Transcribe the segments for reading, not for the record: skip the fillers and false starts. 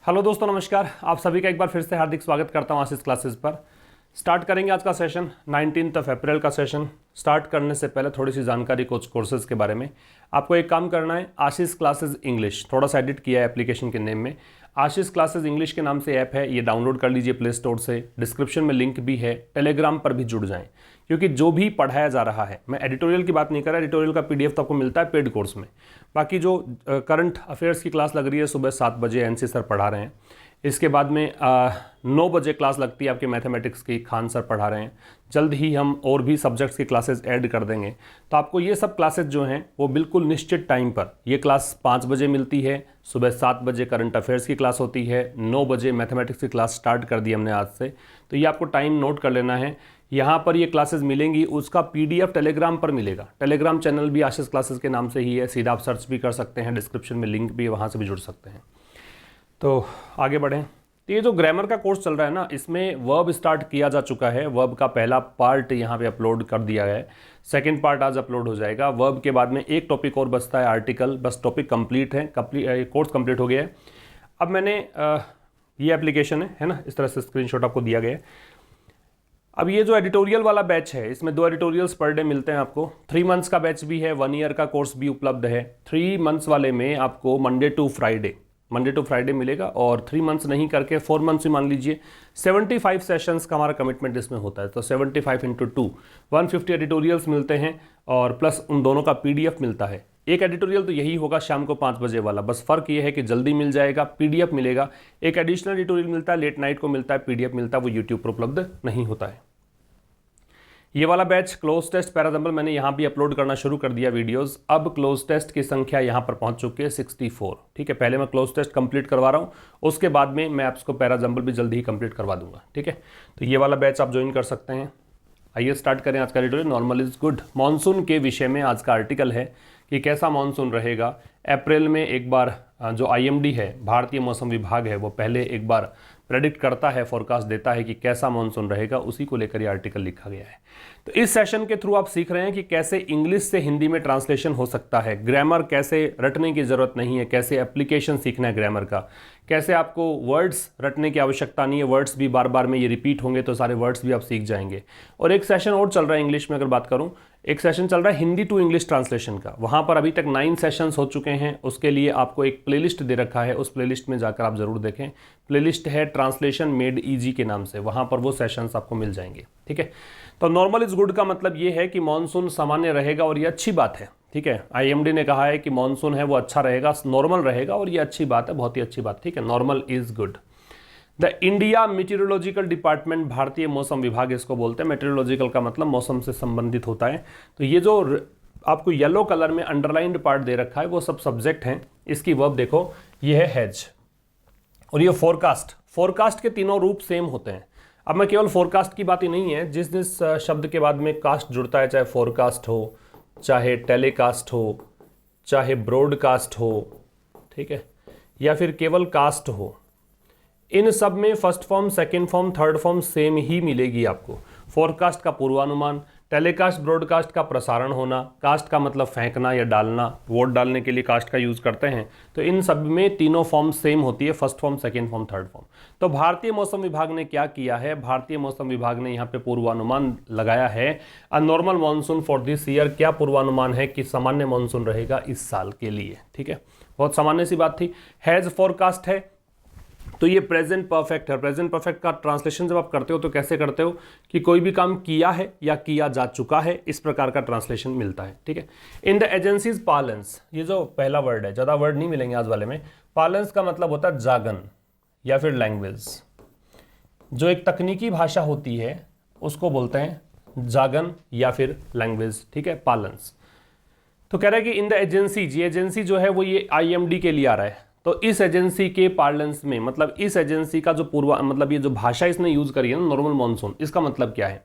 Hello दोस्तों, नमस्कार। आप सभी का एक बार फिर से हार्दिक स्वागत करता हूं आशीष क्लासेस पर। स्टार्ट करेंगे आज का सेशन। 19 अप्रैल का सेशन स्टार्ट करने से पहले थोड़ी सी जानकारी कुछ कोर्सेज के बारे में। आपको एक काम करना है, आशीष क्लासेस इंग्लिश थोड़ा सा एडिट किया है एप्लीकेशन के नेम में। आशीष क्लासेस इंग्लिश के नाम से ऐप है, ये डाउनलोड कर लीजिए प्ले स्टोर से। डिस्क्रिप्शन में लिंक भी है। टेलीग्राम पर भी जुड़ जाएं, क्योंकि जो भी पढ़ाया जा रहा है, मैं एडिटोरियल की बात नहीं कर रहा, एडिटोरियल का पीडीएफ तो आपको मिलता है पेड कोर्स में। बाकी जो करंट अफेयर्स की क्लास लग रही है सुबह 7 बजे एनसी सर पढ़ा रहे हैं। इसके बाद में 9 बजे क्लास लगती है आपके मैथमेटिक्स की, खान सर पढ़ा रहे हैं। जल्द ही हम और भी सब्जेक्ट्स की क्लासेस ऐड कर देंगे, तो आपको ये सब क्लासेस जो हैं वो बिल्कुल निश्चित टाइम पर, ये क्लास 5 बजे मिलती है, सुबह 7 बजे करंट अफेयर्स की क्लास होती है, 9 बजे मैथमेटिक्स की क्लास स्टार्ट कर दी हमने आज से। तो ये आपको टाइम नोट कर लेना है। यहाँ पर ये क्लासेस मिलेंगी, उसका पीडीएफ टेलीग्राम पर मिलेगा। टेलीग्राम चैनल भी आशीष क्लासेस के नाम से ही है, सीधा आप सर्च भी कर सकते हैं, डिस्क्रिप्शन में लिंक भी है, वहाँ से भी जुड़ सकते हैं। तो आगे बढ़ें। तो ये जो ग्रामर का कोर्स चल रहा है ना, इसमें वर्ब स्टार्ट किया जा चुका है। वर्ब का पहला पार्ट यहाँ पे अपलोड कर दिया है, सेकंड पार्ट आज अपलोड हो जाएगा। वर्ब के बाद में एक टॉपिक और बचता है, आर्टिकल। बस टॉपिक कंप्लीट है, कोर्स कंप्लीट हो गया है। अब मैंने ये एप्लीकेशन है ना, इस तरह से स्क्रीनशॉट आपको दिया गया है। अब ये जो एडिटोरियल वाला बैच है, इसमें 2 एडिटोरियल्स पर डे मिलते हैं आपको। 3 मंथ्स का बैच भी है, 1 ईयर का कोर्स भी उपलब्ध है। 3 मंथ्स वाले में आपको मंडे टू फ्राइडे मिलेगा, और 3 मंथ्स नहीं करके 4 मंथ्स भी मान लीजिए। 75 सेशंस का हमारा कमिटमेंट इसमें होता है, तो 75 × 2 150 एडिटोरियल्स मिलते हैं, और प्लस उन दोनों का पीडीएफ मिलता है। एक एडिटोरियल तो यही होगा शाम को 5 बजे वाला, बस फ़र्क ये है कि जल्दी मिल जाएगा, पीडीएफ मिलेगा। एक एडिशनल एडिटोरियल मिलता है, लेट नाइट को मिलता है, पीडीएफ मिलता है, वो यूट्यूब पर उपलब्ध नहीं होता है। ये वाला बैच क्लोज टेस्ट पैराजंबल मैंने यहाँ भी अपलोड करना शुरू कर दिया वीडियोस। अब क्लोज टेस्ट की संख्या यहाँ पर पहुँच चुकी है 64। ठीक है, पहले मैं क्लोज टेस्ट कंप्लीट करवा रहा हूँ, उसके बाद में मैं आपको पैराजंबल भी जल्दी ही कंप्लीट करवा दूंगा। ठीक है, तो ये वाला बैच आप ज्वाइन कर सकते हैं। आइए स्टार्ट करें आज का editorial. Normal is good. Monsoon के विषय में आज का आर्टिकल है कि कैसा मानसून रहेगा। अप्रैल में एक बार जो IMD है, भारतीय मौसम विभाग है, वो पहले एक बार प्रेडिक्ट करता है, फोरकास्ट देता है कि कैसा मानसून रहेगा, उसी को लेकर ये आर्टिकल लिखा गया है। तो इस सेशन के थ्रू आप सीख रहे हैं कि कैसे इंग्लिश से हिंदी में ट्रांसलेशन हो सकता है, ग्रामर कैसे रटने की ज़रूरत नहीं है, कैसे एप्लीकेशन सीखना है ग्रामर का, कैसे आपको वर्ड्स रटने की आवश्यकता नहीं है, वर्ड्स भी बार बार में ये रिपीट होंगे तो सारे वर्ड्स भी आप सीख जाएंगे। और एक सेशन और चल रहा है इंग्लिश में, अगर बात करूं, एक सेशन चल रहा है हिंदी टू इंग्लिश ट्रांसलेशन का। वहां पर अभी तक 9 सेशंस हो चुके हैं। उसके लिए आपको एक प्लेलिस्ट दे रखा है, उस प्लेलिस्ट में जाकर आप जरूर देखें। प्लेलिस्ट है ट्रांसलेशन मेड इजी के नाम से, वहां पर वो सेशंस आपको मिल जाएंगे। ठीक है, तो नॉर्मल इज गुड का मतलब ये है कि मानसून सामान्य रहेगा, और ये अच्छी बात है। ठीक है, IMD ने कहा है कि मानसून है वो अच्छा रहेगा, नॉर्मल रहेगा, और ये अच्छी बात है, बहुत ही अच्छी बात। ठीक है, normal is good. The India meteorological department, भारतीय मौसम विभाग इसको बोलते हैं। मेटीरोलॉजिकल का मतलब मौसम से संबंधित होता है। तो ये जो आपको येलो कलर में अंडरलाइंड पार्ट दे रखा है, वो सब सब्जेक्ट हैं। इसकी वर्ब देखो, ये है हैज, और ये फोरकास्ट। फोरकास्ट के तीनों रूप सेम होते हैं। अब मैं केवल फोरकास्ट की बात ही नहीं है, जिस शब्द के बाद में कास्ट जुड़ता है, चाहे फोरकास्ट हो, चाहे टेलीकास्ट हो, चाहे ब्रॉडकास्ट हो, ठीक है, या फिर केवल कास्ट हो, इन सब में first form, second form, third form same ही मिलेगी आपको। फोरकास्ट का पूर्वानुमान, टेलीकास्ट ब्रॉडकास्ट का प्रसारण होना, कास्ट का मतलब फेंकना या डालना, वोट डालने के लिए कास्ट का यूज़ करते हैं। तो इन सब में तीनों फॉर्म सेम होती है, first form, second form, third form. तो भारतीय मौसम विभाग ने क्या किया है, भारतीय मौसम विभाग ने यहाँ पे पूर्वानुमान लगाया है। A normal monsoon for this year, क्या पूर्वानुमान है कि सामान्य मानसून रहेगा इस साल के लिए। ठीक है, बहुत सामान्य सी बात थी। हैज़ फोरकास्ट है, तो ये प्रेजेंट परफेक्ट है। प्रेजेंट परफेक्ट का ट्रांसलेशन जब आप करते हो तो कैसे करते हो कि कोई भी काम किया है या किया जा चुका है, इस प्रकार का ट्रांसलेशन मिलता है। ठीक है, इन द एजेंसीज पालेंस, ये जो पहला वर्ड है, ज़्यादा वर्ड नहीं मिलेंगे आज वाले में। पालेंस का मतलब होता है जागन या फिर लैंग्वेज। जो एक तकनीकी भाषा होती है उसको बोलते हैं जागन या फिर लैंग्वेज। ठीक है, पालेंस। तो कह रहा है कि इन द एजेंसी, ये एजेंसी जो है वो ये IMD के लिए आ रहा है। तो इस एजेंसी के पार्लेंस में, मतलब इस एजेंसी का जो मतलब ये जो भाषा इसने यूज करी है ना, नॉर्मल मानसून, इसका मतलब क्या है।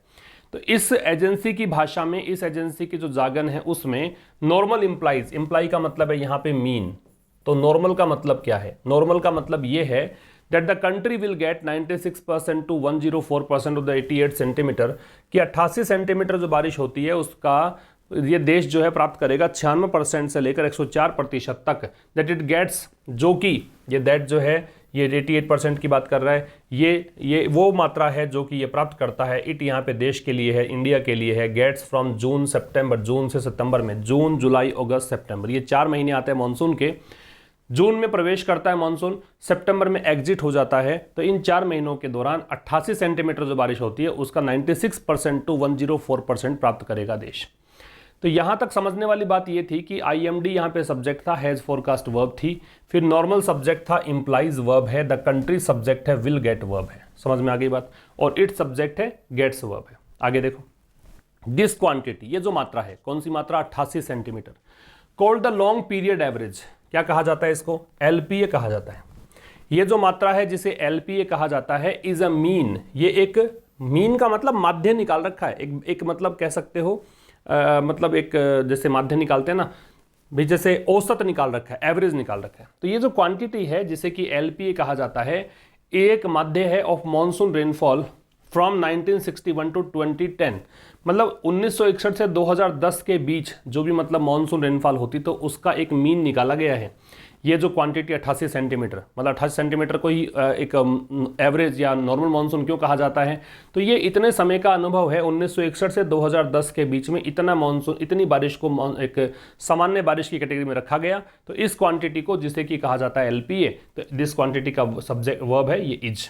तो इस एजेंसी की भाषा में, इस एजेंसी की जो जागन है उसमें नॉर्मल इंप्लाइज, इंप्लाई का मतलब है यहाँ पे मीन। तो नॉर्मल का मतलब क्या है, नॉर्मल का मतलब ये है that the country will get 96% to 104% of the 88 centimetre, कि 88 सेंटीमीटर जो बारिश होती है उसका ये देश जो है प्राप्त करेगा 96% से लेकर 104% तक। दैट इट गेट्स, जो कि ये दैट जो है ये 88% की बात कर रहा है। ये वो मात्रा है जो कि ये प्राप्त करता है। इट यहाँ पे देश के लिए है, इंडिया के लिए है। गेट्स फ्रॉम जून सितंबर, जून से सितंबर में, जून जुलाई अगस्त सितंबर, ये 4 महीने आते हैं मानसून के। जून में प्रवेश करता है मानसून, सितंबर में एग्जिट हो जाता है। तो इन 4 महीनों के दौरान 88 सेंटीमीटर जो बारिश होती है उसका 96% टू 104% प्राप्त करेगा देश। तो यहां तक समझने वाली बात यह थी कि आईएमडी यहां पे सब्जेक्ट था, हैज फोरकास्ट वर्ब थी, फिर नॉर्मल सब्जेक्ट था, इंप्लाइज वर्ब है, द कंट्री सब्जेक्ट है, विल गेट वर्ब है। समझ में आ गई बात। और इट सब्जेक्ट है, गेट्स वर्ब है। आगे देखो, दिस क्वांटिटी, ये जो मात्रा है, कौन सी मात्रा, 88 centimetre, called the long period average, क्या कहा जाता है इसको, एलपीए कहा जाता है। ये जो मात्रा है जिसे एलपीए कहा जाता है, इज अ मीन, ये एक मीन का मतलब माध्य निकाल रखा है, एक मतलब कह सकते हो मतलब एक जैसे माध्य निकालते हैं ना भी, जैसे औसत निकाल रखा है, एवरेज निकाल रखा है। तो ये जो क्वांटिटी है जिसे कि एलपीए कहा जाता है, एक माध्य है of monsoon rainfall from 1961 to 2010, मतलब 1961 से 2010 के बीच जो भी मतलब मॉनसून रेनफॉल होती तो उसका एक मीन निकाला गया है। ये जो क्वांटिटी 88 सेंटीमीटर, मतलब 88 सेंटीमीटर को ही एक एवरेज या नॉर्मल मॉनसून क्यों कहा जाता है, तो ये इतने समय का अनुभव है 1961 से 2010 के बीच में इतना मॉनसून, इतनी बारिश को एक सामान्य बारिश की कैटेगरी में रखा गया। तो इस क्वांटिटी को जिसे कि कहा जाता है एलपीए, तो दिस क्वांटिटी का सब्जेक्ट वर्ब है ये इज।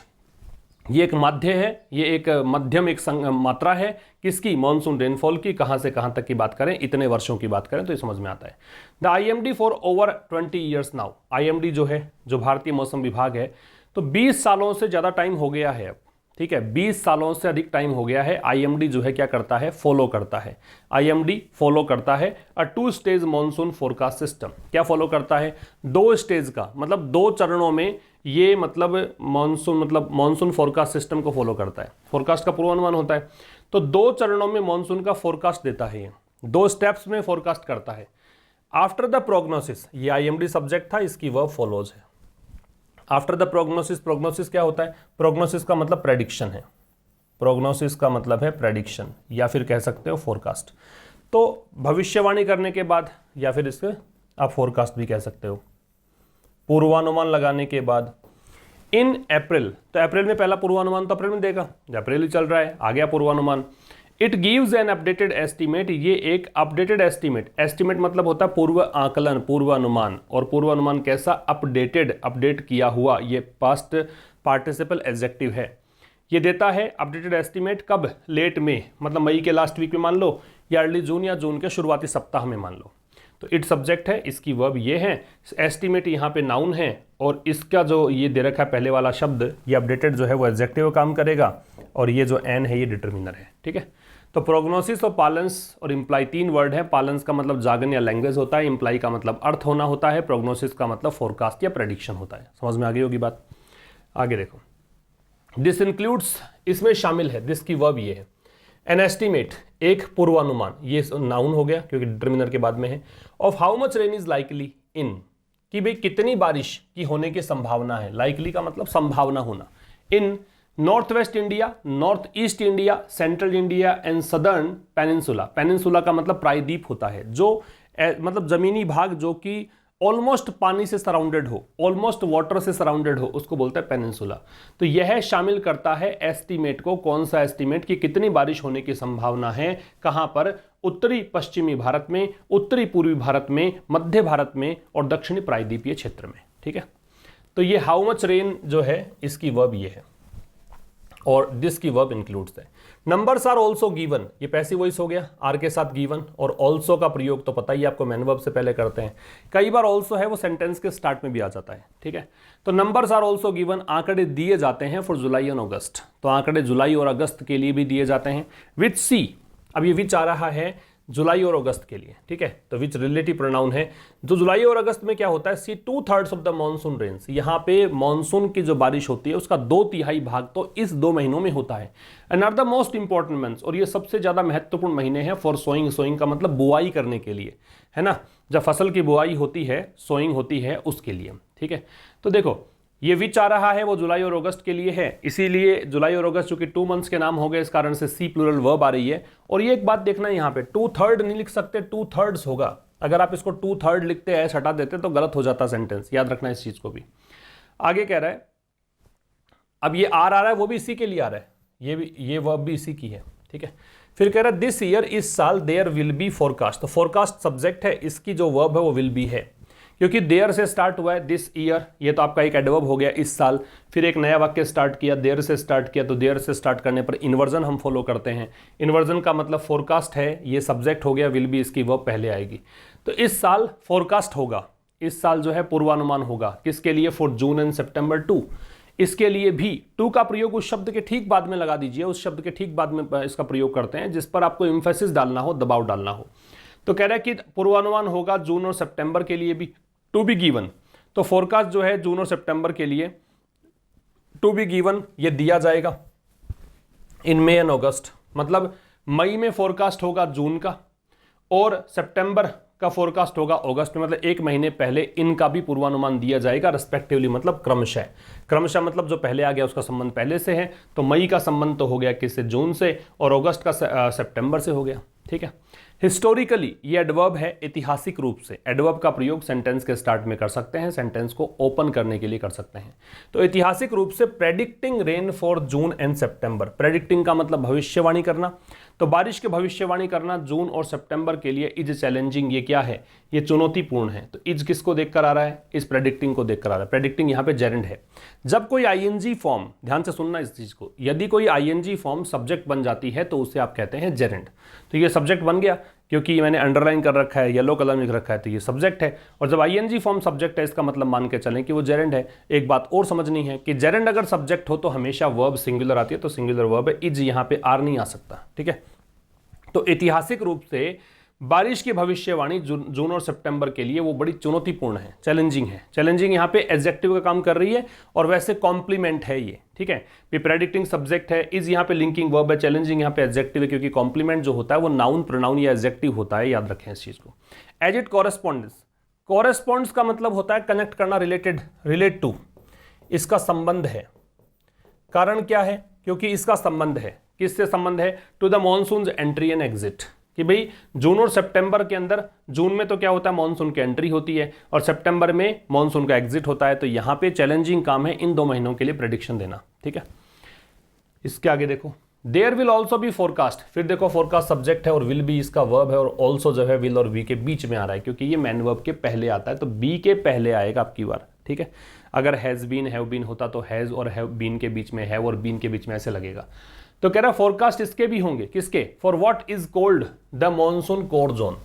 ये एक माध्य है, ये एक मध्यम एक मात्रा है किसकी, मॉनसून रेनफॉल की। कहां से कहां तक की बात करें, इतने वर्षों की बात करें तो ये समझ में आता है। The IMD for over 20 years now, IMD जो है, जो भारतीय मौसम विभाग है, तो 20 सालों से ज़्यादा टाइम हो गया है अब, ठीक है, 20 सालों से अधिक टाइम हो गया है। आईएमडी जो है क्या करता है, फॉलो करता है। आईएमडी फॉलो करता है अ 2 स्टेज मॉनसून फोरकास्ट सिस्टम। क्या फॉलो करता है, 2 स्टेज का मतलब 2 चरणों में ये मतलब मॉनसून फोरकास्ट सिस्टम को फॉलो करता है। फोरकास्ट का पूर्वानुमान होता है, तो 2 चरणों में मॉनसून का फोरकास्ट देता है, ये 2 स्टेप्स में फोरकास्ट करता है। आफ्टर द प्रोग्नोसिस, ये आईएमडी सब्जेक्ट था, इसकी वर्ब फॉलोज है। आफ्टर द प्रोग्नोसिस, प्रोग्नोसिस क्या होता है, प्रोग्नोसिस का मतलब प्रेडिक्शन है, प्रोग्नोसिस का मतलब है प्रेडिक्शन या फिर कह सकते हो फोरकास्ट। तो भविष्यवाणी करने के बाद या फिर इसके आप फोरकास्ट भी कह सकते हो, पूर्वानुमान लगाने के बाद। इन अप्रैल, तो अप्रैल में पहला पूर्वानुमान तो अप्रैल में देगा, अप्रैल ही चल रहा है, आ गया पूर्वानुमान। It gives an updated estimate, ये एक अपडेटेड एस्टीमेट, एस्टीमेट मतलब होता है पूर्व आकलन, पूर्वानुमान। और पूर्वानुमान कैसा, अपडेटेड, अपडेट किया हुआ, ये पास्ट पार्टिसिपल एडजेक्टिव है। ये देता है अपडेटेड एस्टीमेट कब, लेट में, मतलब मई के लास्ट वीक में मान लो, या अर्ली जून या जून के शुरुआती सप्ताह में मान लो। तो इट सब्जेक्ट है, इसकी वर्ब ये है, एस्टीमेट यहाँ पे नाउन है, और इसका जो ये दे रखा है पहले वाला शब्द, ये अपडेटेड जो है वो एडजेक्टिव काम करेगा, और ये जो एन है ये डिटरमिनर है, ठीक है। तो प्रोग्नोसिस और पालेंस और इम्प्लाई 3 वर्ड है। पालेंस का मतलब जागन या लैंग्वेज होता है, इम्प्लाई का मतलब अर्थ होना होता है, प्रोग्नोसिस का मतलब फोरकास्ट या प्रेडिक्शन होता है। समझ में आ गई होगी बात। आगे देखो, दिस इंक्लूड्स, इसमें शामिल है, दिस की वर्ब ये है, एन एस्टीमेट, एक पूर्वानुमान, ये नाउन हो गया क्योंकि डिटरमिनर के बाद में है, of how much rain is likely in, कि भाई कितनी बारिश की होने की संभावना है, लाइकली का मतलब संभावना होना, in north west India, north east India, central India and southern peninsula. Peninsula का मतलब प्रायद्वीप होता है, जो मतलब जमीनी भाग जो कि ऑलमोस्ट पानी से सराउंडेड हो, ऑलमोस्ट वाटर से सराउंडेड हो, उसको बोलते हैं पेनिनसुला। तो यह शामिल करता है एस्टीमेट को, कौन सा एस्टीमेट, कि कितनी बारिश होने की संभावना है, कहां पर, उत्तरी पश्चिमी भारत में, उत्तरी पूर्वी भारत में, मध्य भारत में और दक्षिणी प्रायद्वीपीय क्षेत्र में, ठीक है। तो ये हाउ मच रेन जो है इसकी वर्ब ये है, और दिस की वर्ब इंक्लूड्स है। नंबर्स आर ऑल्सो गिवन, ये पैसिव वॉइस हो गया, आर के साथ गिवन, और ऑल्सो का प्रयोग तो पता ही आपको, मैन वर्ब से पहले करते हैं। कई बार ऑल्सो है वो सेंटेंस के स्टार्ट में भी आ जाता है, ठीक है। तो नंबर्स आर ऑल्सो गिवन, आंकड़े दिए जाते हैं फॉर जुलाई एंड अगस्त, तो आंकड़े जुलाई और अगस्त के लिए भी दिए जाते हैं। विच सी, अब ये विच आ रहा है जुलाई और अगस्त के लिए, ठीक है, तो विच रिलेटिव प्रोनाउन है। जो जुलाई और अगस्त में क्या होता है, सी 2/3 ऑफ द मॉनसून रेन्स, यहाँ पे मॉनसून की जो बारिश होती है उसका 2/3 भाग तो इस 2 महीनों में होता है। And are the most important months, और ये सबसे ज्यादा महत्वपूर्ण महीने हैं फॉर सोइंग, सोइंग का मतलब बुआई करने के लिए, है ना, जब फसल की बुआई होती है, सोइंग होती है, उसके लिए, ठीक है। तो देखो ये विच आ रहा है वो जुलाई और अगस्त के लिए है, इसीलिए जुलाई और अगस्त चूंकि 2 मंथ्स के नाम हो गए, इस कारण से सी प्लूरल वर्ब आ रही है। और ये एक बात देखना है, यहाँ पे 2/3 नहीं लिख सकते, 2/3 होगा। अगर आप इसको 2/3 लिखते हैं, हटा देते तो गलत हो जाता सेंटेंस, याद रखना इस चीज को भी। आगे कह रहा है अब ये आर आ रहा है, वो भी इसी के लिए आ रहा है, ये वर्ब भी इसी की है, ठीक है। फिर कह रहा है दिस ईयर, इस साल, देयर विल बी फोरकास्ट। तो फोरकास्ट सब्जेक्ट है, इसकी जो वर्ब है वो विल बी है, क्योंकि देयर से स्टार्ट हुआ है, दिस ईयर ये तो आपका एक एडवर्ब हो गया, इस साल। फिर एक नया वाक्य स्टार्ट किया, देयर से स्टार्ट किया, तो देयर से स्टार्ट करने पर इन्वर्जन हम फॉलो करते हैं। इन्वर्जन का मतलब फोरकास्ट है, ये सब्जेक्ट हो गया, विल बी इसकी वर्ब पहले आएगी। तो इस साल फोरकास्ट होगा, इस साल जो है पूर्वानुमान होगा, किसके लिए? फॉर जून एंड सितंबर 2। इसके लिए भी टू का प्रयोग उस शब्द के ठीक बाद में लगा दीजिए, उस शब्द के ठीक बाद में इसका प्रयोग करते हैं जिस पर आपको एम्फेसिस डालना हो, दबाव डालना हो। तो कह रहा है कि पूर्वानुमान होगा जून और सितंबर के लिए भी, टू बी गिवन। तो फोरकास्ट जो है जून और सितंबर के लिए टू बी गिवन, ये दिया जाएगा इन मई एंड अगस्त। मतलब मई में फोरकास्ट होगा जून का और सितंबर का फोरकास्ट होगा अगस्त में, मतलब एक महीने पहले इनका भी पूर्वानुमान दिया जाएगा रेस्पेक्टिवली, मतलब क्रमशः। क्रमशः मतलब जो पहले आ गया उसका संबंध पहले से है, तो मई का संबंध तो हो गया किससे? जून से, और अगस्त का सितंबर से हो गया, ठीक है। हिस्टोरिकली ये एडवर्ब है, ऐतिहासिक रूप से। एडवर्ब का प्रयोग सेंटेंस के स्टार्ट में कर सकते हैं, सेंटेंस को ओपन करने के लिए कर सकते हैं। तो ऐतिहासिक रूप से predicting rain for June and September. Predicting का मतलब भविष्यवाणी करना, तो बारिश की भविष्यवाणी करना जून और सितंबर के लिए इज चैलेंजिंग। ये क्या है? ये चुनौतीपूर्ण है। तो इज किसको देखकर आ रहा है? इस प्रेडिक्टिंग को देखकर आ रहा है। प्रेडिक्टिंग यहाँ पे जेरेंड है। जब कोई आईएनजी फॉर्म, ध्यान से सुनना इस चीज को, यदि कोई आईएनजी फॉर्म सब्जेक्ट बन जाती है तो उसे आप कहते हैं जेरेंड। तो ये सब्जेक्ट बन गया, क्योंकि मैंने अंडरलाइन कर रखा है, येलो कलर में लिख रखा है, तो ये सब्जेक्ट है। और जब आईएनजी फॉर्म सब्जेक्ट है, इसका मतलब मान के चलें कि वो जेरेंड है। एक बात और समझनी है कि जेरेंड अगर सब्जेक्ट हो तो हमेशा वर्ब सिंगुलर आती है, तो सिंगुलर वर्ब है, इज यहाँ पे आर नहीं आ सकता, ठीक है। तो ऐतिहासिक रूप से बारिश की भविष्यवाणी जून और सितंबर के लिए वो बड़ी चुनौतीपूर्ण है, चैलेंजिंग है। चैलेंजिंग यहाँ पे एडजेक्टिव का काम कर रही है और वैसे कॉम्प्लीमेंट है ये, ठीक है। प्रेडिक्टिंग सब्जेक्ट है, इज यहाँ पे लिंकिंग वर्ब है, चैलेंजिंग यहाँ पे एडजेक्टिव है, क्योंकि कॉम्प्लीमेंट जो होता है वो नाउन, प्रोनाउन या एडजेक्टिव होता है, याद रखें इस चीज को। एज इट कॉरेस्पॉन्डेंस, कॉरेस्पॉन्ड्स का मतलब होता है कनेक्ट करना, रिलेटेड, रिलेट टू, इसका संबंध है। कारण क्या है? क्योंकि इसका संबंध है, किससे संबंध है? To the monsoon entry and exit, कि भाई जून और सितंबर के अंदर, जून में तो क्या होता है? मॉनसून की एंट्री होती है और सितंबर में मॉनसून का एग्जिट होता है। तो यहां पे चैलेंजिंग काम है इन 2 महीनों के लिए प्रेडिक्शन देना, ठीक है। इसके आगे देखो, there will also be forecast. फिर देखो फोरकास्ट सब्जेक्ट है और विल बी इसका वर्ब है, और ऑल्सो जो है विल और बी के बीच में आ रहा है, क्योंकि ये मैन वर्ब के पहले आता है, तो बी के पहले आएगा आपकी बार, ठीक है। अगर हैज बीन, हैव बीन होता तो हैज और हैव बीन के बीच में, हैव और बीन के बीच में ऐसे लगेगा। तो कह रहा फोरकास्ट इसके भी होंगे, किसके? For what is called the monsoon core zone.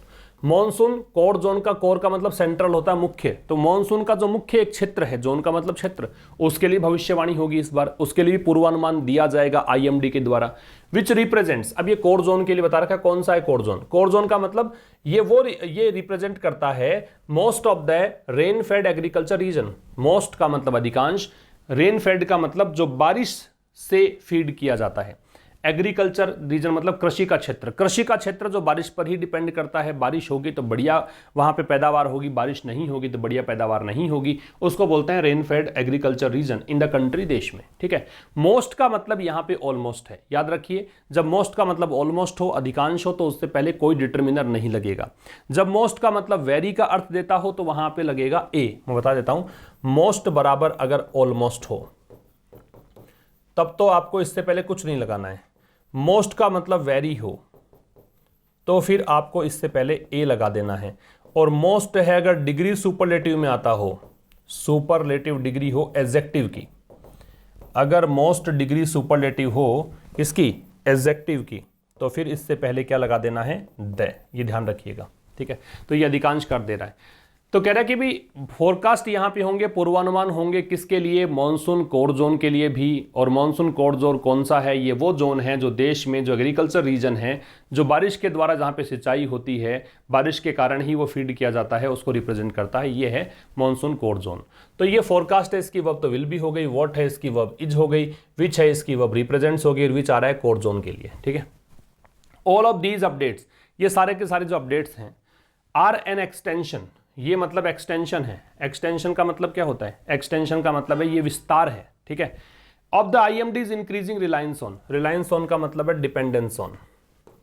Monsoon core zone का, कोर का मतलब सेंट्रल होता है, मुख्य। तो मॉनसून का जो मुख्य एक क्षेत्र है, जोन का मतलब क्षेत्र, उसके लिए भविष्यवाणी होगी इस बार, उसके लिए पूर्वानुमान दिया जाएगा आईएमडी के द्वारा। विच रिप्रेजेंट्स, अब ये कोर जोन के लिए बता रखा है, कौन सा है कोर जोन? कोर जोन का मतलब ये रिप्रेजेंट करता है most of the rain fed agriculture region. Most का मतलब अधिकांश, रेन फेड का मतलब जो बारिश से फीड किया जाता है। एग्रीकल्चर रीजन मतलब कृषि का क्षेत्र। कृषि का क्षेत्र जो बारिश पर ही डिपेंड करता है, बारिश होगी तो बढ़िया वहां पे पैदावार होगी, बारिश नहीं होगी तो बढ़िया पैदावार नहीं होगी, उसको बोलते हैं rain fed agriculture region in the country, देश में, ठीक है। मोस्ट का मतलब यहां पे ऑलमोस्ट है, याद रखिए। जब मोस्ट का मतलब ऑलमोस्ट हो, अधिकांश हो, तो उससे पहले कोई डिटर्मिनर नहीं लगेगा। जब मोस्ट का मतलब वेरी का अर्थ देता हो तो वहां पे लगेगा ए। मैं बता देता हूं, मोस्ट बराबर अगर ऑलमोस्ट हो तब तो आपको इससे पहले कुछ नहीं लगाना है। मोस्ट का मतलब वेरी हो तो फिर आपको इससे पहले ए लगा देना है। और मोस्ट है अगर डिग्री सुपरलेटिव में आता हो, सुपरलेटिव डिग्री हो एडजेक्टिव की, अगर मोस्ट डिग्री सुपरलेटिव हो किसकी? एडजेक्टिव की, तो फिर इससे पहले क्या लगा देना है? द। ये ध्यान रखिएगा, ठीक है। तो ये अधिकांश कर दे रहा है। तो कह रहा है कि भी फोरकास्ट यहां पे होंगे, पूर्वानुमान होंगे, किसके लिए? मॉनसून कोर जोन के लिए भी। और मॉनसून कोर जोन कौन सा है? ये वो जोन है जो देश में, जो एग्रीकल्चर रीजन है, जो बारिश के द्वारा, जहां पे सिंचाई होती है, बारिश के कारण ही वो फीड किया जाता है, उसको रिप्रेजेंट करता है। ये है मॉनसून कोर जोन। तो ये फोरकास्ट है, इसकी वर्ब तो विल भी हो गई, वॉट है इसकी वर्ब इज हो गई, विच है इसकी वर्ब रिप्रेजेंट्स हो गई, विच आ रहा है कोर जोन के लिए, ठीक है। ऑल ऑफ दीज अपडेट्स, ये सारे के सारे जो अपडेट्स हैं, आर एन एक्सटेंशन। ये मतलब एक्सटेंशन है। एक्सटेंशन का मतलब क्या होता है? एक्सटेंशन का मतलब है ये विस्तार है, ठीक है। Of the IMD's increasing reliance on. Reliance on का मतलब है डिपेंडेंस ऑन।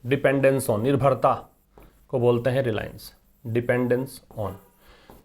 डिपेंडेंस ऑन, निर्भरता को बोलते हैं रिलायंस, डिपेंडेंस ऑन।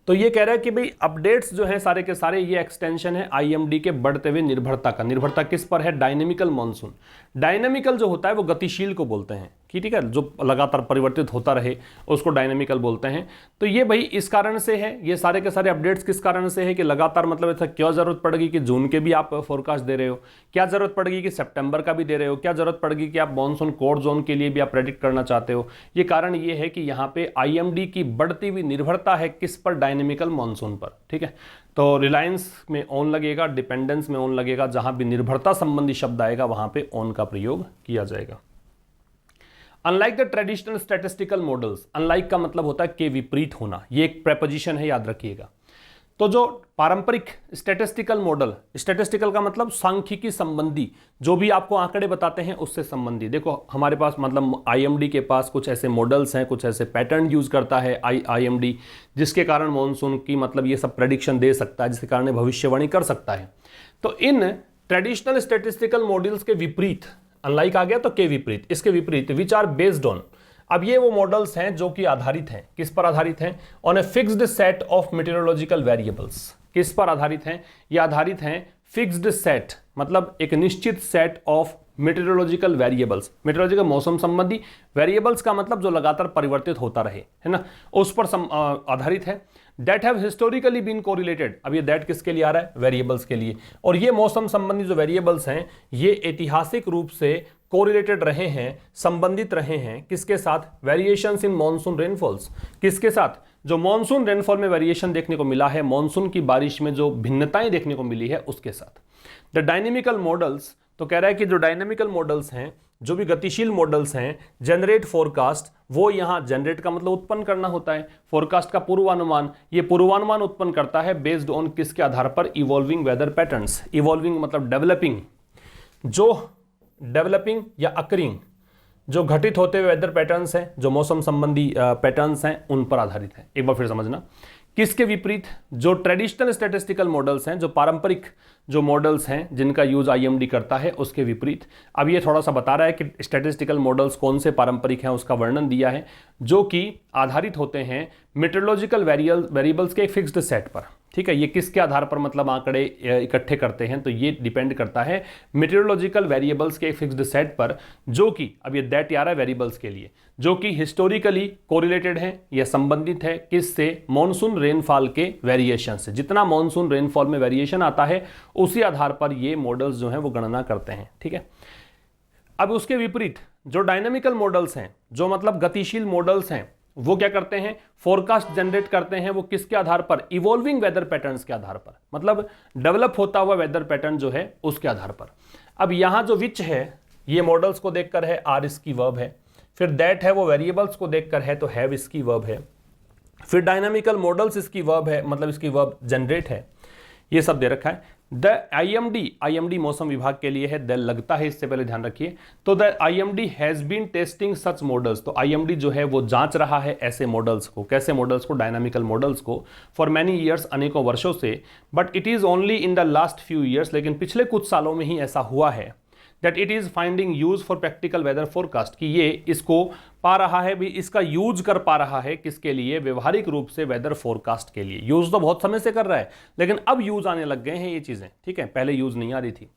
तो ये कह रहा है कि भाई अपडेट्स जो हैं सारे के सारे ये एक्सटेंशन है आईएमडी के बढ़ते हुए निर्भरता का। निर्भरता किस पर है? Dynamical monsoon. डायनेमिकल जो होता है वो गतिशील को बोलते हैं, ठीक है, जो लगातार परिवर्तित होता रहे उसको डायनेमिकल बोलते हैं। तो ये भाई इस कारण से है, ये सारे के सारे अपडेट्स किस कारण से है कि लगातार, मतलब ऐसा क्या जरूरत पड़ेगी कि जून के भी आप फोरकास्ट दे रहे हो, क्या जरूरत पड़ेगी कि सितंबर का भी दे रहे हो, क्या जरूरत पड़ेगी कि आप मॉनसून कोर जोन के लिए भी आप प्रेडिक्ट करना चाहते हो। ये कारण ये है कि यहाँ पे आईएमडी की बढ़ती हुई निर्भरता है किस पर? डायनेमिकल मॉनसून पर, ठीक है। तो रिलायंस में ऑन लगेगा, डिपेंडेंस में ऑन लगेगा, जहां भी निर्भरता संबंधी शब्द आएगा वहां पे ऑन का प्रयोग किया जाएगा। Unlike the traditional statistical models, unlike का मतलब होता है के विपरीत होना, ये एक प्रेपोजिशन है, याद रखिएगा। तो जो पारंपरिक स्टैटिस्टिकल मॉडल, स्टैटिस्टिकल का मतलब सांख्यिकी संबंधी, जो भी आपको आंकड़े बताते हैं उससे संबंधी। देखो हमारे पास मतलब आईएमडी के पास कुछ ऐसे मॉडल्स हैं, कुछ ऐसे पैटर्न यूज करता है आईएमडी, जिसके कारण मॉनसून की मतलब ये सब प्रेडिक्शन दे सकता है, जिसके कारण भविष्यवाणी कर सकता है। तो इन ट्रेडिशनल स्टैटिस्टिकल मॉडल्स के विपरीत, अनलाइक आ गया तो के विपरीत, इसके विपरीत विच आर बेस्ड ऑन, अब ये वो मॉडल्स हैं जो कि आधारित हैं, किस पर आधारित हैं? On a fixed set of meteorological variables. किस पर आधारित हैं? ये आधारित हैं फिक्स्ड सेट, मतलब एक निश्चित सेट ऑफ मेटीरियोलॉजिकल वेरिएबल्स। मेटीरियोलॉजिकल मौसम संबंधी, वेरिएबल्स का मतलब जो लगातार परिवर्तित होता रहे, है ना, उस पर आधारित है। That have historically been correlated, अब ये दैट किसके लिए आ रहा है? वेरिएबल्स के लिए। और ये मौसम संबंधी जो वेरिएबल्स हैं ये ऐतिहासिक रूप से कोरिलेटेड रहे हैं, संबंधित रहे हैं किसके साथ? Variations in monsoon rainfalls. किसके साथ? जो मॉनसून रेनफॉल में वेरिएशन देखने को मिला है, मॉनसून की बारिश में जो भिन्नताएं देखने को मिली है उसके साथ। द डायनेमिकल मॉडल्स, तो कह रहा है कि जो डायनेमिकल मॉडल्स हैं, जो भी गतिशील मॉडल्स हैं, जनरेट फोरकास्ट, वो यहाँ जनरेट का मतलब उत्पन्न करना होता है, फोरकास्ट का पूर्वानुमान, ये पूर्वानुमान उत्पन्न करता है बेस्ड ऑन किसके आधार पर? Evolving weather patterns. इवॉल्विंग मतलब डेवलपिंग, जो डेवलपिंग या अकरिंग, जो घटित होते हुए वेदर पैटर्न्स हैं, जो मौसम संबंधी पैटर्न्स हैं, उन पर आधारित है। एक बार फिर समझना, किसके विपरीत? जो ट्रेडिशनल स्टैटिस्टिकल मॉडल्स हैं, जो पारंपरिक जो मॉडल्स हैं जिनका यूज आईएमडी करता है, उसके विपरीत। अब ये थोड़ा सा बता रहा है कि स्टैटिस्टिकल मॉडल्स कौन से पारंपरिक हैं, उसका वर्णन दिया है, जो कि आधारित होते हैं मेट्रोलॉजिकल वेरिएबल्स के एक फिक्स्ड सेट पर, ठीक है। ये किसके आधार पर मतलब आंकड़े इकट्ठे करते हैं? तो ये डिपेंड करता है मेट्रोलॉजिकल वेरिएबल्स के एक फिक्स्ड सेट पर, जो कि अब ये दैट आ रहा है वेरिएबल्स के लिए, जो कि हिस्टोरिकली कोरिलेटेड है या संबंधित है किससे? मॉनसून रेनफॉल के वेरिएशन से। जितना मॉनसून रेनफॉल में वेरिएशन आता है उसी आधार पर ये मॉडल्स जो हैं वो गणना करते हैं, ठीक है। अब उसके विपरीत जो डायनामिकल मॉडल्स हैं, जो मतलब गतिशील मॉडल्स हैं, वो क्या करते हैं? फोरकास्ट जनरेट करते हैं। वो किसके आधार पर? इवॉल्विंग वेदर पैटर्न्स के आधार पर, मतलब डेवलप होता हुआ वेदर पैटर्न जो है उसके आधार पर। अब यहां जो विच है ये मॉडल्स को देखकर है, आर इसकी वर्ब है, फिर दैट है वो वेरिएबल्स को देखकर है तो हैव इसकी वर्ब है, फिर डायनामिकल मॉडल्स इसकी वर्ब है, मतलब इसकी वर्ब जनरेट है, ये सब दे रखा है। द आईएमडी मौसम विभाग के लिए है, द लगता है, इससे पहले ध्यान रखिए। तो the IMD has been testing such models, तो आईएमडी जो है वो जांच रहा है ऐसे मॉडल्स को, कैसे मॉडल्स को? डायनामिकल मॉडल्स को, फॉर मैनी ईयर्स, अनेकों वर्षों से। But it is only in the last few years, लेकिन पिछले कुछ सालों में ही ऐसा हुआ है that it is finding use for practical weather forecast, कि ये इसको पा रहा है भी, इसका यूज कर पा रहा है किसके लिए? व्यवहारिक रूप से वेदर फोरकास्ट के लिए। यूज तो बहुत समय से कर रहा है, लेकिन अब यूज आने लग गए हैं ये चीजें, ठीक है, पहले यूज नहीं आ रही थी।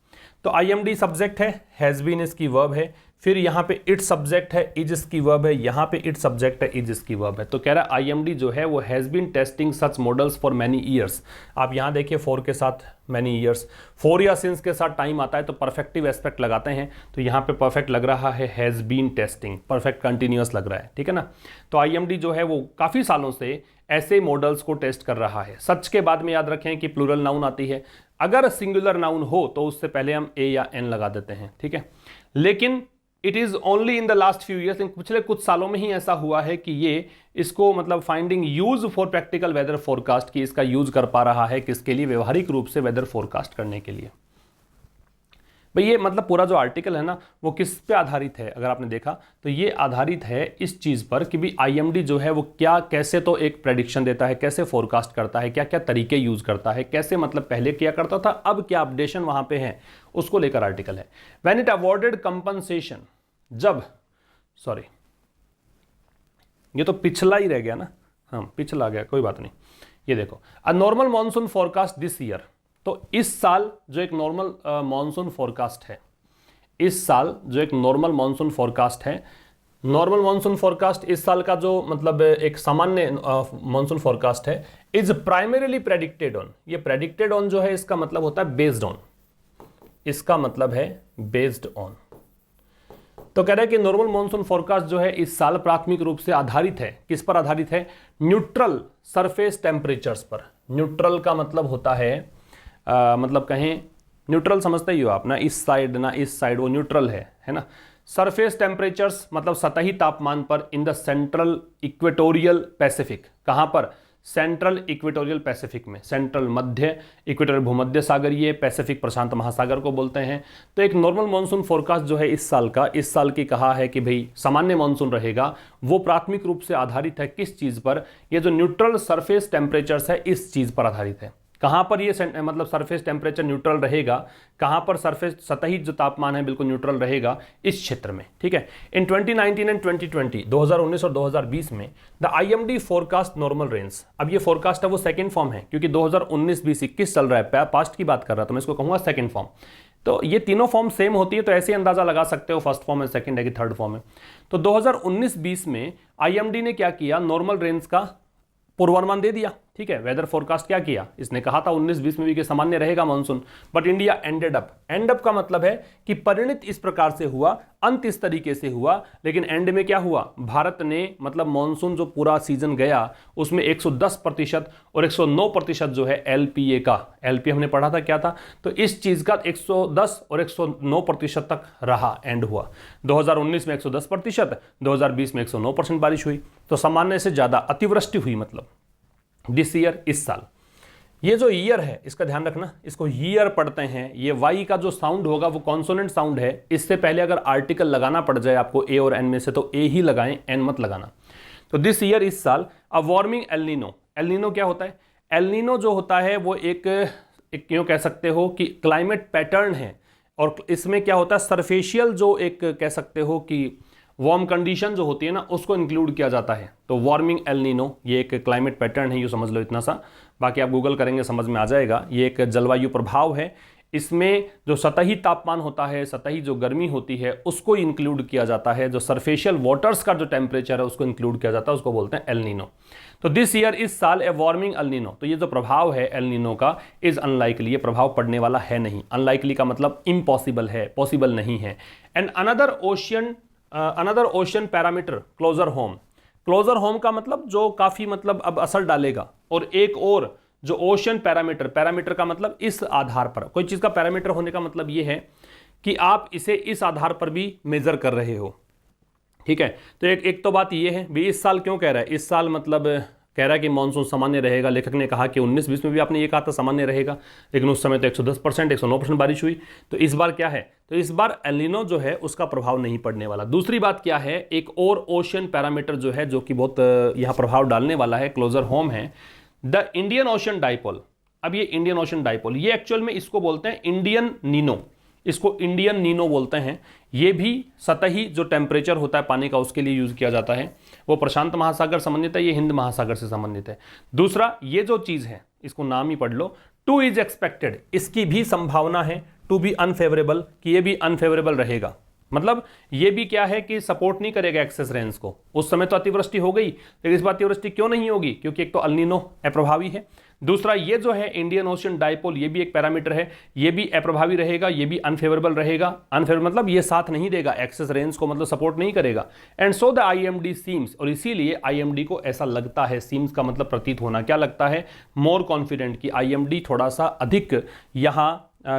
तो आईएमडी सब्जेक्ट है, हैज बीन इसकी वर्ब है, फिर यहाँ पे इट सब्जेक्ट है, इज इसकी वर्ब है, यहाँ पे इट सब्जेक्ट है, इज इसकी वर्ब है। तो कह रहा है आईएमडी जो है वो has been testing such models for many years. आप यहाँ देखिए फॉर के साथ मैनी ईयर्स, फॉर या सिंस के साथ टाइम आता है तो परफेक्टिव एस्पेक्ट लगाते हैं, तो यहाँ पे परफेक्ट लग रहा है, has been testing, perfect continuous लग रहा है, ठीक है ना। तो आईएमडी जो है वो काफी सालों से ऐसे मॉडल्स को टेस्ट कर रहा है। सच के बाद में याद रखें कि प्लूरल नाउन आती है, अगर सिंगुलर नाउन हो तो उससे पहले हम ए या एन लगा देते हैं, ठीक है। लेकिन it is only in the last few years, पिछले कुछ सालों में ही ऐसा हुआ है कि ये इसको मतलब finding use for practical weather forecast की, इसका यूज कर पा रहा है किसके लिए? व्यवहारिक रूप से वेदर फोरकास्ट करने के लिए। भाई ये मतलब पूरा जो आर्टिकल है ना वो किस पे आधारित है? अगर आपने देखा तो ये आधारित है इस चीज पर कि भी आईएमडी जो है वो क्या, कैसे तो एक प्रेडिक्शन देता है, कैसे फोरकास्ट करता है, क्या क्या तरीके यूज करता है, कैसे मतलब पहले क्या करता था, अब क्या अपडेशन वहां पे है, उसको लेकर आर्टिकल है। व्हेन इट अवॉर्डेड कंपनसेशन, जब, सॉरी ये तो पिछला ही रह गया ना, हाँ पिछला गया, कोई बात नहीं, ये देखो a normal monsoon forecast this year. तो इस साल जो एक नॉर्मल मानसून फोरकास्ट है, इस साल जो एक नॉर्मल मानसून फोरकास्ट है, नॉर्मल मानसून फोरकास्ट इस साल का जो मतलब एक सामान्य मानसून फोरकास्ट है, इज प्राइमरीली प्रेडिक्टेड ऑन। ये प्रेडिक्टेड ऑन जो है इसका मतलब होता है बेस्ड ऑन, इसका मतलब है बेस्ड ऑन। तो कह रहा है कि नॉर्मल मानसून फोरकास्ट जो है इस साल प्राथमिक रूप से आधारित है, किस पर आधारित है? न्यूट्रल सरफेस टेम्परेचर्स पर। न्यूट्रल का मतलब होता है मतलब कहें न्यूट्रल समझते ही हो आप ना, इस साइड ना इस साइड, वो न्यूट्रल है ना। सरफेस टेम्परेचर्स मतलब सतही तापमान पर in the central equatorial Pacific. कहां पर? सेंट्रल इक्वेटोरियल पैसिफिक में। सेंट्रल मध्य इक्वेटोरियल भूमध्य सागरीय, पैसिफिक प्रशांत महासागर को बोलते हैं। तो एक नॉर्मल मानसून फोरकास्ट जो है इस साल का, इस साल की कहा है कि भाई सामान्य मानसून रहेगा, वो प्राथमिक रूप से आधारित है किस चीज पर? ये जो न्यूट्रल सरफेस टेम्परेचर्स है इस चीज पर आधारित है। कहां पर ये मतलब सरफेस टेम्परेचर न्यूट्रल रहेगा, कहां पर सरफेस सतही जो तापमान है बिल्कुल न्यूट्रल रहेगा? इस क्षेत्र में, ठीक है। इन 2019 एंड 2020, 2019 और 2020 में the IMD forecast normal range. अब ये फोरकास्ट है वो सेकंड फॉर्म है, क्योंकि 2019 20 21 चल रहा है, पास्ट की बात कर रहा था, मैं इसको कहूंगा सेकंड फॉर्म। तो ये तीनों फॉर्म सेम होती है, तो ऐसे अंदाजा लगा सकते हो फर्स्ट फॉर्म है, सेकंड है कि थर्ड फॉर्म है। तो 2019-20 में IMD ने क्या किया? नॉर्मल रेंज का पूर्वानुमान दे दिया, ठीक है। वेदर फोरकास्ट क्या किया? इसने कहा था 19-20 में भी कि सामान्य रहेगा monsoon, but India and up का मतलब है कि परिणित इस प्रकार से हुआ, अंत इस तरीके से हुआ, लेकिन एंड में क्या हुआ? भारत ने मतलब मानसून जो पूरा सीजन गया उसमें 110% और 109% जो है LPA का, LPA हमने पढ़ा था क्या था, तो इस चीज का 110 और 109% तक रहा, एंड हुआ। 2019 में 110%, 2020 में 109% बारिश हुई, तो सामान्य से ज्यादा अतिवृष्टि हुई, मतलब दिस ईयर, इस साल। ये जो ईयर है इसका ध्यान रखना, इसको ईयर पढ़ते हैं। ये वाई का जो साउंड होगा वो कॉन्सोनेंट साउंड है। इससे पहले अगर आर्टिकल लगाना पड़ जाए आपको ए और एन में से, तो ए ही लगाएं, एन मत लगाना। तो दिस ईयर, इस साल, अ वार्मिंग एलनीनो। एलनीनो क्या होता है? एलनीनो जो होता है वो एक क्यों कह सकते हो कि क्लाइमेट पैटर्न है, और इसमें क्या होता है? सरफेशियल जो एक कह सकते हो कि वार्म कंडीशन जो होती है ना, उसको इंक्लूड किया जाता है। तो वार्मिंग एलनीनो ये एक क्लाइमेट पैटर्न है, ये समझ लो इतना सा, बाकी आप गूगल करेंगे समझ में आ जाएगा। ये एक जलवायु प्रभाव है, इसमें जो सतही तापमान होता है, सतही जो गर्मी होती है, उसको इंक्लूड किया जाता है। जो सरफेशियल वाटर्स का जो टेम्परेचर है उसको इंक्लूड किया जाता है, उसको बोलते हैं एलनीनो। तो दिस ईयर, इस साल, ए वार्मिंग एलनीनो। तो ये जो प्रभाव है एलनीनो का, इज अनलाइकली, ये प्रभाव पड़ने वाला है नहीं। अनलाइकली का मतलब इम्पॉसिबल है, पॉसिबल नहीं है। And another ocean parameter closer home. Closer home का मतलब जो काफी मतलब अब असर डालेगा। और एक और जो ओशन पैरामीटर, पैरामीटर का मतलब इस आधार पर, कोई चीज का पैरामीटर होने का मतलब यह है कि आप इसे इस आधार पर भी मेजर कर रहे हो, ठीक है। तो एक तो बात यह है भी, इस साल क्यों कह रहा है? इस साल मतलब कह रहा है कि मानसून सामान्य रहेगा। लेखक ने कहा कि 19-20 में भी आपने ये कहा था सामान्य रहेगा, लेकिन उस समय तो 110%, 109% बारिश हुई। तो इस बार क्या है? तो इस बार एलिनो जो है उसका प्रभाव नहीं पड़ने वाला। दूसरी बात क्या है? एक और ओशन पैरामीटर जो है, जो कि बहुत यहाँ प्रभाव डालने वाला है, क्लोजर होम है, द इंडियन ओशन डाइपोल। अब ये इंडियन ओशन डाइपोल, ये एक्चुअल में इसको बोलते हैं इंडियन नीनो, इसको इंडियन नीनो बोलते हैं। ये भी सतही जो टेम्परेचर होता है पानी का उसके लिए यूज किया जाता है। वो प्रशांत महासागर संबंधित है, ये हिंद महासागर से संबंधित है। दूसरा, ये जो चीज है इसको नाम ही पढ़ लो, टू इज एक्सपेक्टेड, इसकी भी संभावना है टू बी अनफेवरेबल, कि ये भी अनफेवरेबल रहेगा। मतलब ये भी क्या है कि सपोर्ट नहीं करेगा एक्सेस रेंज को। उस समय तो अतिवृष्टि हो गई, लेकिन इस बार अतिवृष्टि क्यों नहीं होगी? क्योंकि एक तो अल्नीनो अप्रभावी है, दूसरा ये जो है इंडियन ओशन डाइपोल, ये भी एक पैरामीटर है, ये भी अप्रभावी रहेगा, ये भी अनफेवरेबल रहेगा। अनफेवरेबल मतलब ये साथ नहीं देगा एक्सेस रेंज को, मतलब सपोर्ट नहीं करेगा। And so the IMD seems, और इसीलिए IMD को ऐसा लगता है, सीम्स का मतलब प्रतीत होना, क्या लगता है? मोर कॉन्फिडेंट, कि IMD थोड़ा सा अधिक यहां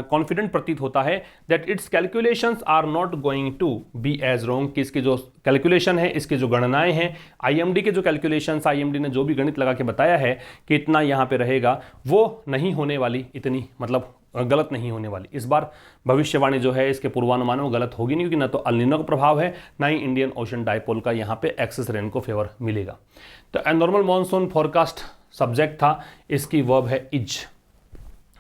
कॉन्फिडेंट प्रतीत होता है that its calculations are not going to be as wrong, कि इसके जो कैलकुलेशन है, इसके जो गणनाएं हैं, IMD के जो कैलकुलेशंस, IMD ने जो भी गणित लगा के बताया है कि इतना यहाँ पे रहेगा, वो नहीं होने वाली, इतनी मतलब गलत नहीं होने वाली। इस बार भविष्यवाणी जो है, इसके पूर्वानुमान वो गलत होगी नहीं, क्योंकि ना तो अल्नीनो का प्रभाव है, ना ही इंडियन ओशन डाइपोल का यहाँ पे एक्सेस रेन को फेवर मिलेगा। तो नॉर्मल मॉनसून फोरकास्ट सब्जेक्ट था, इसकी वर्ब है इज,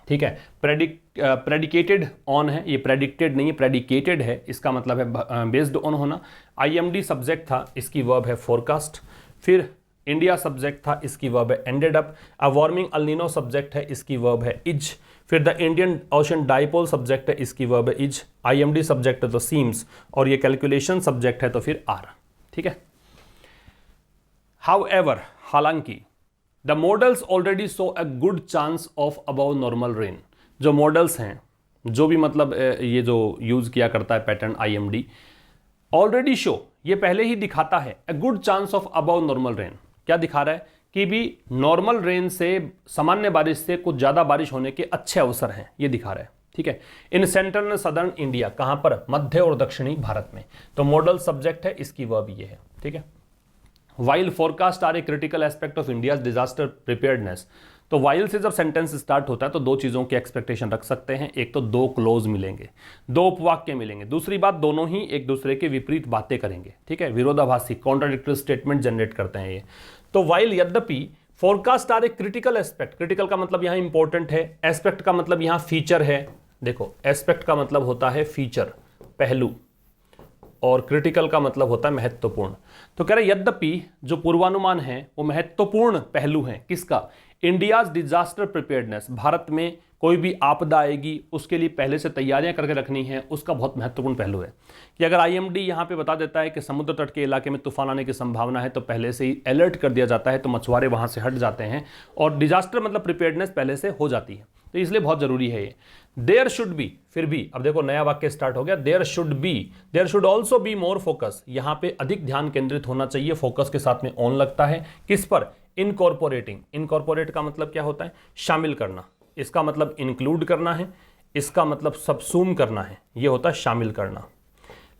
ठीक है। प्रेडिकेटेड ऑन है, ये प्रेडिक्टेड नहीं है, प्रेडिकेटेड है, इसका मतलब है बेस्ड ऑन होना। IMD सब्जेक्ट था, इसकी वर्ब है फोरकास्ट। फिर इंडिया सब्जेक्ट था, इसकी वर्ब है एंडेड अप। अ वार्मिंग अल नीनो सब्जेक्ट है, इसकी वर्ब है इज। फिर the Indian ocean dipole subject है, इसकी वर्ब है इज। आईएमडी सब्जेक्ट है तो सीम्स, और ये कैलकुलेशन सब्जेक्ट है तो फिर आर। ठीक है। हाउएवर, हालांकि, the models already so a good chance of above normal rain. जो मॉडल्स हैं, जो भी मतलब ये जो यूज किया करता है पैटर्न आईएमडी, ऑलरेडी शो, ये पहले ही दिखाता है a good chance of above normal rain. क्या दिखा रहा है कि भी नॉर्मल रेन से, सामान्य बारिश से कुछ ज्यादा बारिश होने के अच्छे अवसर हैं, ये दिखा रहा है। ठीक है। In central and southern India, कहां पर? मध्य और दक्षिणी भारत में। तो मॉडल सब्जेक्ट है, इसकी वर्ब ये है। ठीक है। While forecast are a critical aspect of India's disaster preparedness. तो वाइल से जब सेंटेंस स्टार्ट होता है तो दो चीजों की एक्सपेक्टेशन रख सकते हैं। एक तो दो क्लोज मिलेंगे, दो उपवाक्य मिलेंगे। दूसरी बात, दोनों ही एक दूसरे के विपरीत बातें करेंगे। ठीक है। विरोधाभासी, कॉन्ट्राडिक्टरी स्टेटमेंट जनरेट करते हैं ये। तो वाइल, यद्यपि, forecast are a critical aspect. Critical का मतलब यहां इंपॉर्टेंट है, एस्पेक्ट का मतलब यहां फीचर है। देखो, एस्पेक्ट का मतलब होता है फीचर, पहलू, और क्रिटिकल का मतलब होता है महत्वपूर्ण। तो कह रहे यद्यपि जो पूर्वानुमान है वो महत्वपूर्ण पहलू है। किसका? India's disaster preparedness. भारत में कोई भी आपदा आएगी उसके लिए पहले से तैयारियां करके रखनी है, उसका बहुत महत्वपूर्ण पहलू है। कि अगर आईएमडी यहां पे बता देता है कि समुद्र तट के इलाके में तूफान आने की संभावना है तो पहले से ही अलर्ट कर दिया जाता है, तो मछुआरे वहां से हट जाते हैं और डिजास्टर मतलब प्रिपेयर्डनेस पहले से हो जाती है। तो इसलिए बहुत जरूरी है ये। देयर शुड बी, फिर भी, अब देखो नया वाक्य स्टार्ट हो गया। There should be, there should also be more focus. यहां पे अधिक ध्यान केंद्रित होना चाहिए। फोकस के साथ में ऑन लगता है। किस पर? इनकॉर्पोरेटिंग। इनकॉर्पोरेट का मतलब क्या होता है? शामिल करना। इसका मतलब इंक्लूड करना है, इसका मतलब सबसूम करना है, यह होता है शामिल करना।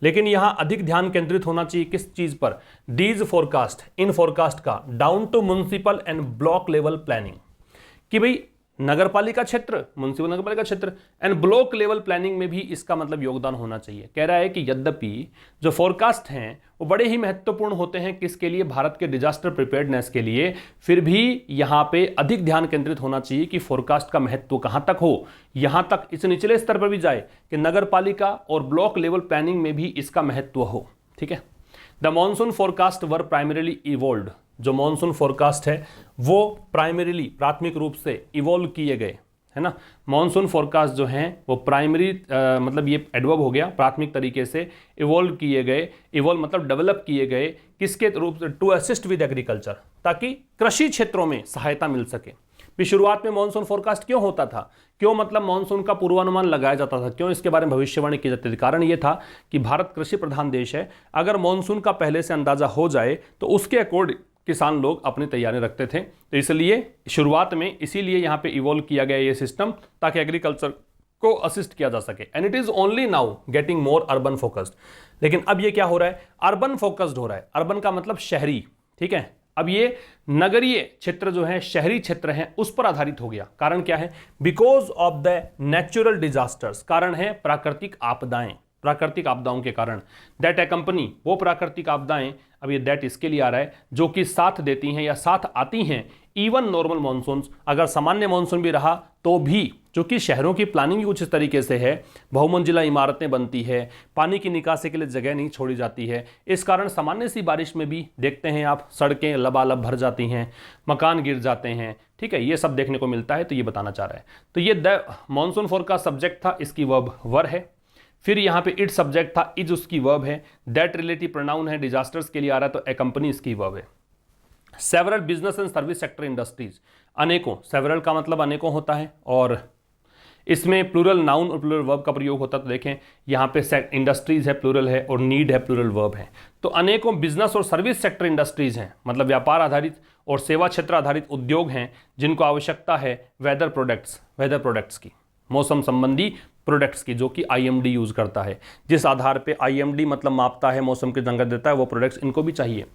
लेकिन यहां अधिक ध्यान केंद्रित होना चाहिए किस चीज पर? डीज फोरकास्ट, इन फोरकास्ट का, down to municipal and block level planning. कि भाई नगरपालिका क्षेत्र, म्युनिसिपल नगरपालिका क्षेत्र एंड ब्लॉक लेवल प्लानिंग में भी इसका मतलब योगदान होना चाहिए। कह रहा है कि यद्यपि जो फोरकास्ट हैं वो बड़े ही महत्वपूर्ण होते हैं किसके लिए? भारत के डिजास्टर प्रिपेयर्डनेस के लिए। फिर भी यहां पे अधिक ध्यान केंद्रित होना चाहिए कि फोरकास्ट का महत्व कहां तक हो, यहां तक, इस निचले स्तर पर भी जाए कि नगरपालिका और ब्लॉक लेवल प्लानिंग में भी इसका महत्व हो। ठीक है। The monsoon forecast were primarily evolved. जो मॉनसून फोरकास्ट है वो प्राइमरीली, प्राथमिक रूप से इवॉल्व किए गए, है ना। मॉनसून फोरकास्ट जो हैं वो प्राइमरी मतलब ये एडवर्ब हो गया, प्राथमिक तरीके से इवॉल्व किए गए। इवॉल्व मतलब डेवलप किए गए, किसके रूप से? टू असिस्ट विद एग्रीकल्चर, ताकि कृषि क्षेत्रों में सहायता मिल सके। भी शुरुआत में मॉनसून फोरकास्ट क्यों होता था? क्यों मतलब मॉनसून का पूर्वानुमान लगाया जाता था? क्यों इसके बारे में भविष्यवाणी की जाती थी? कारण यह था कि भारत कृषि प्रधान देश है। अगर मॉनसून का पहले से अंदाजा हो जाए तो उसके अकॉर्डिंग किसान लोग अपनी तैयारियां रखते थे। तो इसलिए शुरुआत में इसीलिए यहां पे इवॉल्व किया गया ये सिस्टम, ताकि एग्रीकल्चर को असिस्ट किया जा सके। And it is only now getting more urban focused. लेकिन अब ये क्या हो रहा है? अर्बन फोकस्ड हो रहा है। अर्बन का मतलब शहरी। ठीक है। अब ये नगरीय क्षेत्र जो है, शहरी क्षेत्र है, उस पर आधारित हो गया। कारण क्या है? Because of the natural disasters. कारण है प्राकृतिक आपदाएं, प्राकृतिक आपदाओं के कारण। दैट ए कंपनी, वो प्राकृतिक आपदाएं, अब ये दैट इसके लिए आ रहा है, जो कि साथ देती हैं या साथ आती हैं इवन नॉर्मल मॉनसून। अगर सामान्य मॉनसून भी रहा तो भी, चूंकि शहरों की प्लानिंग कुछ इस तरीके से है, बहुमंजिला इमारतें बनती है, पानी की निकासी के लिए जगह नहीं छोड़ी जाती है, इस कारण सामान्य सी बारिश में भी देखते हैं आप सड़कें लबालब भर जाती हैं, मकान गिर जाते हैं। ठीक है, ये सब देखने को मिलता है। तो ये बताना चाह रहा है। तो ये द मॉनसून फोरकास्ट सब्जेक्ट था, इसकी वर्ब वर है। फिर यहां पे इट सब्जेक्ट था, इज उसकी वर्ब है। दैट रिलेटिव प्रोनाउन है, डिजास्टर्स के लिए आ रहा है, तो एकंपनी इसकी वर्ब है। Several business and service sector industries, अनेकों, सेवरल का मतलब अनेकों होता है और इसमें प्लूरल नाउन और प्लूरल वर्ब का प्रयोग होता है। तो देखें यहाँ पे इंडस्ट्रीज है, प्लूरल है, और नीड है, प्लूरल वर्ब है। तो अनेकों बिजनेस और सर्विस सेक्टर इंडस्ट्रीज हैं, मतलब व्यापार आधारित और सेवा क्षेत्र आधारित उद्योग हैं जिनको आवश्यकता है वेदर प्रोडक्ट्स की, मौसम संबंधी प्रोडक्ट्स की, जो कि आईएमडी यूज करता है। जिस आधार पे आईएमडी मतलब मापता है, मौसम की जानकारी देता है, वो प्रोडक्ट्स इनको भी चाहिए।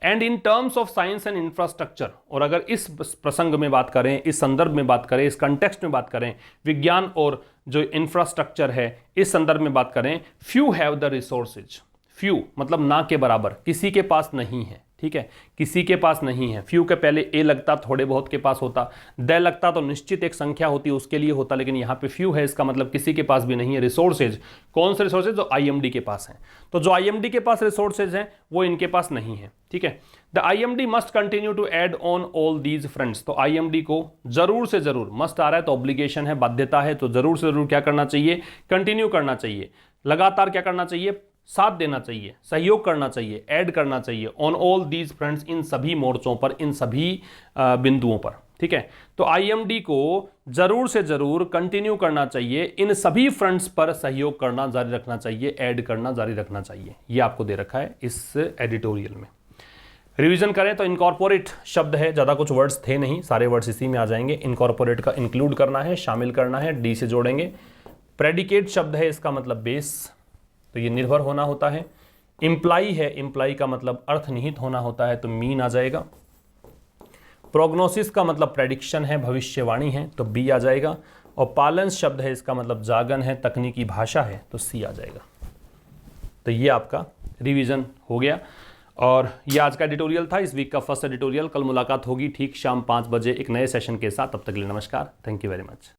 And in terms of science and infrastructure, और अगर इस प्रसंग में बात करें, इस संदर्भ में बात करें, इस कंटेक्स्ट में बात करें, विज्ञान और जो इंफ्रास्ट्रक्चर है इस संदर्भ में बात करें, few have the resources. Few मतलब ना के बराबर, किसी के पास नहीं है, ठीक है, किसी के पास नहीं है। फ्यू के पहले ए लगता, थोड़े बहुत के पास होता, द लगता तो निश्चित एक संख्या होती उसके लिए होता, लेकिन यहाँ पे फ्यू है, इसका मतलब किसी के पास भी नहीं है रिसोर्सेज। कौन से रिसोर्सेज? जो आईएमडी के पास हैं। तो जो आईएमडी के पास रिसोर्सेज हैं वो इनके पास नहीं है, ठीक है। The IMD must continue to add on all these fronts. तो आईएमडी को जरूर से जरूर, मस्ट आ रहा है तो ऑब्लिगेशन है, बाध्यता है, तो जरूर से जरूर क्या करना चाहिए? कंटिन्यू करना चाहिए, लगातार क्या करना चाहिए? साथ देना चाहिए, सहयोग करना चाहिए, ऐड करना चाहिए ऑन ऑल दीज फ्रंट्स, इन सभी मोर्चों पर, इन सभी बिंदुओं पर, ठीक है। तो आईएमडी को जरूर से जरूर कंटिन्यू करना चाहिए, इन सभी फ्रंट्स पर सहयोग करना जारी रखना चाहिए, ऐड करना जारी रखना चाहिए। ये आपको दे रखा है इस एडिटोरियल में। रिवीजन करें तो इनकॉर्पोरेट शब्द है, ज़्यादा कुछ वर्ड्स थे नहीं, सारे वर्ड्स इसी में आ जाएंगे। इनकॉर्पोरेट का इंक्लूड करना है, शामिल करना है, डी से जोड़ेंगे। प्रेडिकेट शब्द है, इसका मतलब बेस, तो ये निर्भर होना होता है। इंप्लाई है, इंप्लाई का मतलब अर्थनिहित होना होता है, तो मीन आ जाएगा। प्रोग्नोसिस का मतलब प्रेडिक्शन है, भविष्यवाणी है, तो बी आ जाएगा। और पालेंस शब्द है, इसका मतलब जागन है, तकनीकी भाषा है, तो सी आ जाएगा। तो ये आपका रिवीजन हो गया और ये आज का एडिटोरियल था, इस वीक का फर्स्ट एडिटोरियल। कल मुलाकात होगी ठीक शाम 5 बजे एक नए सेशन के साथ। तब तक के लिए नमस्कार, थैंक यू वेरी मच।